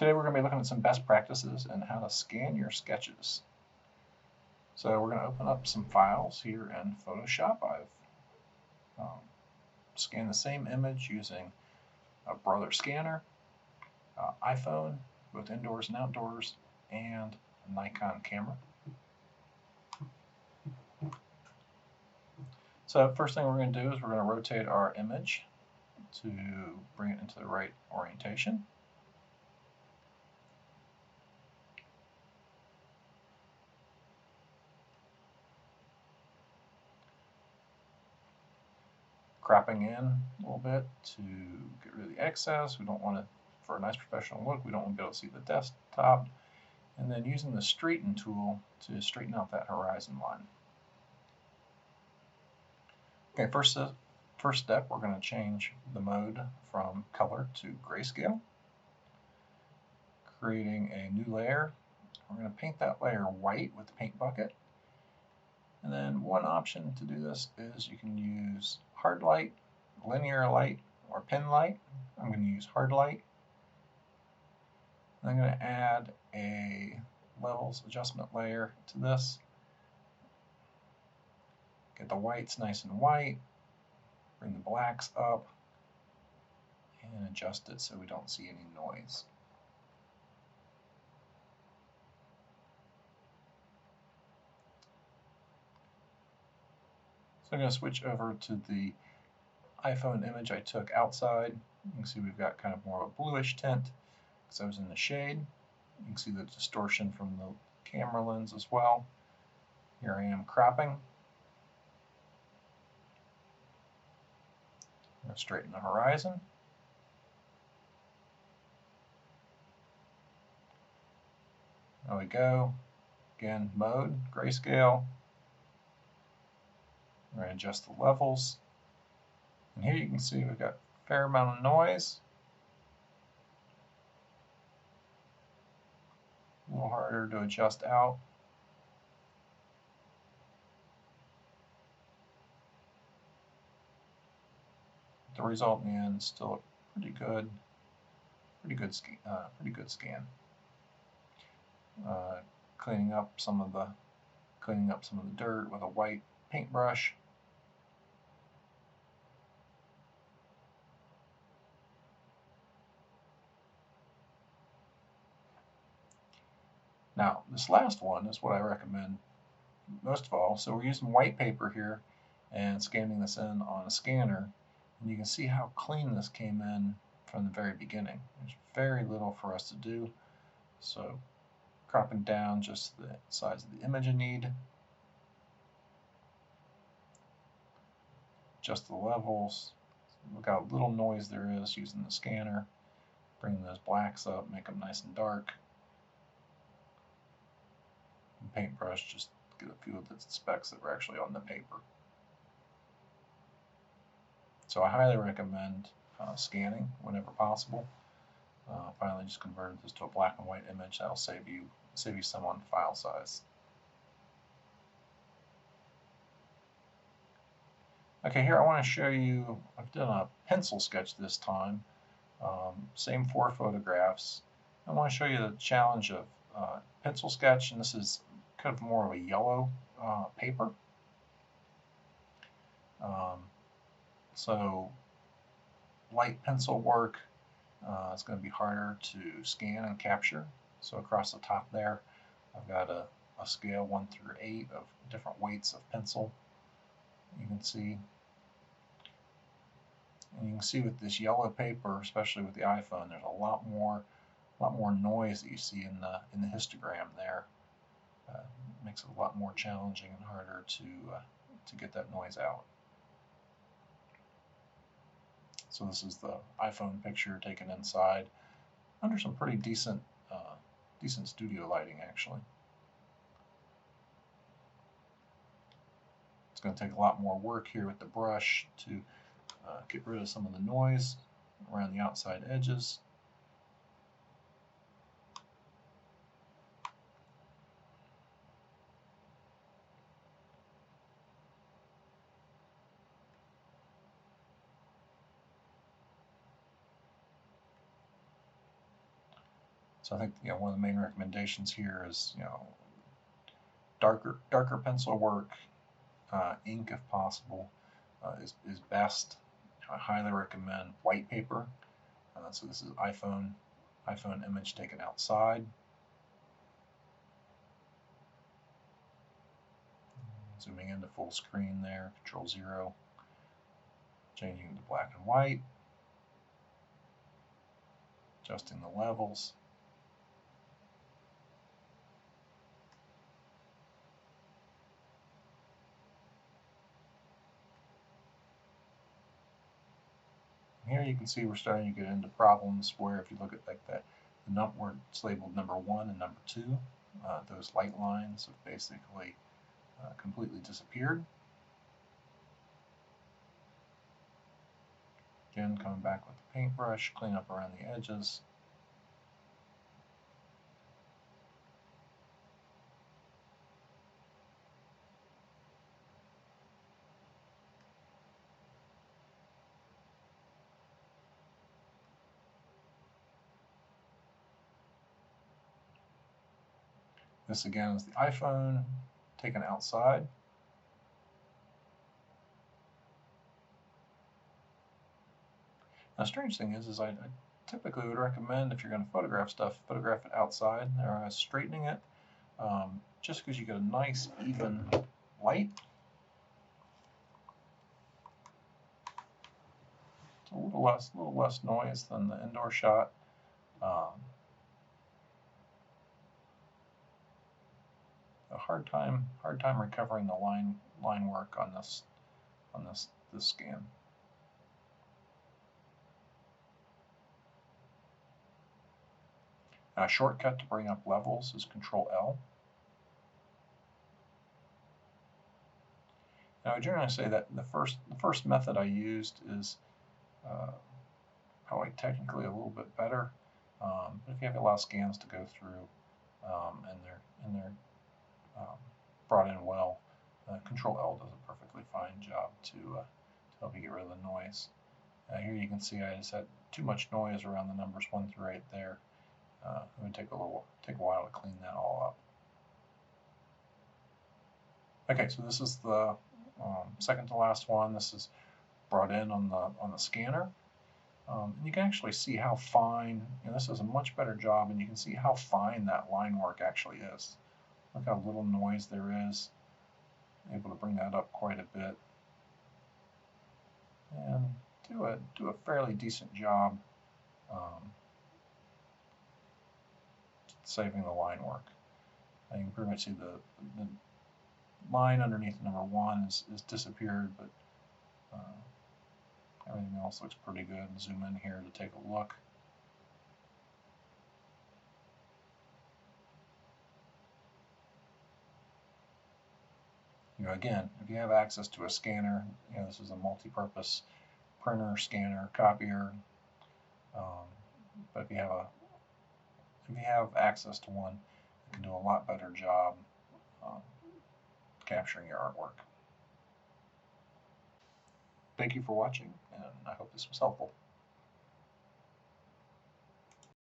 Today we're going to be looking at some best practices and how to scan your sketches. So we're going to open up some files here in Photoshop. I've scanned the same image using a Brother scanner, iPhone, both indoors and outdoors, and a Nikon camera. So first thing we're going to do is we're going to rotate our image to bring it into the right orientation. Cropping in a little bit to get rid of the excess. We don't want to, for a nice professional look, we don't want to be able to see the desktop. And then using the straighten tool to straighten out that horizon line. Okay, first step, we're going to change the mode from color to grayscale. Creating a new layer. We're going to paint that layer white with the paint bucket. And then one option to do this is you can use hard light, linear light, or pen light. I'm going to use hard light. I'm going to add a levels adjustment layer to this. Get the whites nice and white, bring the blacks up, and adjust it so we don't see any noise. So I'm going to switch over to the iPhone image I took outside. You can see we've got kind of more of a bluish tint because I was in the shade. You can see the distortion from the camera lens as well. Here I am cropping. I'm going to straighten the horizon. There we go. Again, mode, grayscale. We're going to adjust the levels. And here you can see we've got a fair amount of noise. A little harder to adjust out. The result in the end is still a pretty good scan. Cleaning up some of the dirt with a white paintbrush. Now, this last one is what I recommend most of all. So we're using white paper here and scanning this in on a scanner. And you can see how clean this came in from the very beginning. There's very little for us to do. So cropping down just the size of the image I need. Adjust the levels. Look how little noise there is using the scanner. Bring those blacks up, make them nice and dark. And paintbrush, just get a few of the specks that were actually on the paper. So I highly recommend scanning whenever possible. Finally just converted this to a black and white image. That'll save you some on file size. Okay, here I want to show you, I've done a pencil sketch this time. Same 4 photographs. I want to show you the challenge of pencil sketch, and this is kind of more of a yellow paper. So light pencil work is going to be harder to scan and capture. So across the top there, I've got a scale 1 through 8 of different weights of pencil. You can see. And you can see with this yellow paper, especially with the iPhone, there's a lot more noise that you see in the histogram there. Makes it a lot more challenging and harder to get that noise out. So this is the iPhone picture taken inside under some pretty decent studio lighting, actually. It's going to take a lot more work here with the brush to get rid of some of the noise around the outside edges. So I think one of the main recommendations here is darker pencil work, ink if possible, is best. I highly recommend white paper. So this is iPhone image taken outside. Zooming into full screen there, Control 0. Changing to black and white. Adjusting the levels. Here you can see we're starting to get into problems where if you look at like that, where it's labeled number 1 and number 2, those light lines have basically completely disappeared. Again, coming back with the paintbrush, clean up around the edges. This again is the iPhone taken outside. Now, the strange thing is I typically would recommend if you're going to photograph stuff, photograph it outside, or straightening it, just because you get a nice even light. It's a little less noise than the indoor shot. A hard time recovering the line work on this scan. A shortcut to bring up levels is Control L. Now I generally say that the first method I used is probably technically a little bit better, but if you have a lot of scans to go through and they're brought in well, Control L does a perfectly fine job to help you get rid of the noise. Here you can see I just had too much noise around the numbers 1 through 8 there. It would take a while to clean that all up. Okay, so this is the second to last one. This is brought in on the scanner. And you can actually see how fine, this is a much better job, and you can see how fine that line work actually is. Look how little noise there is. Able to bring that up quite a bit. And do a fairly decent job saving the line work. You can pretty much see the line underneath number 1 is disappeared, but everything else looks pretty good. Zoom in here to take a look. Again, if you have access to a scanner, this is a multi-purpose printer, scanner, copier. But if you have access to one, it can do a lot better job capturing your artwork. Thank you for watching, and I hope this was helpful.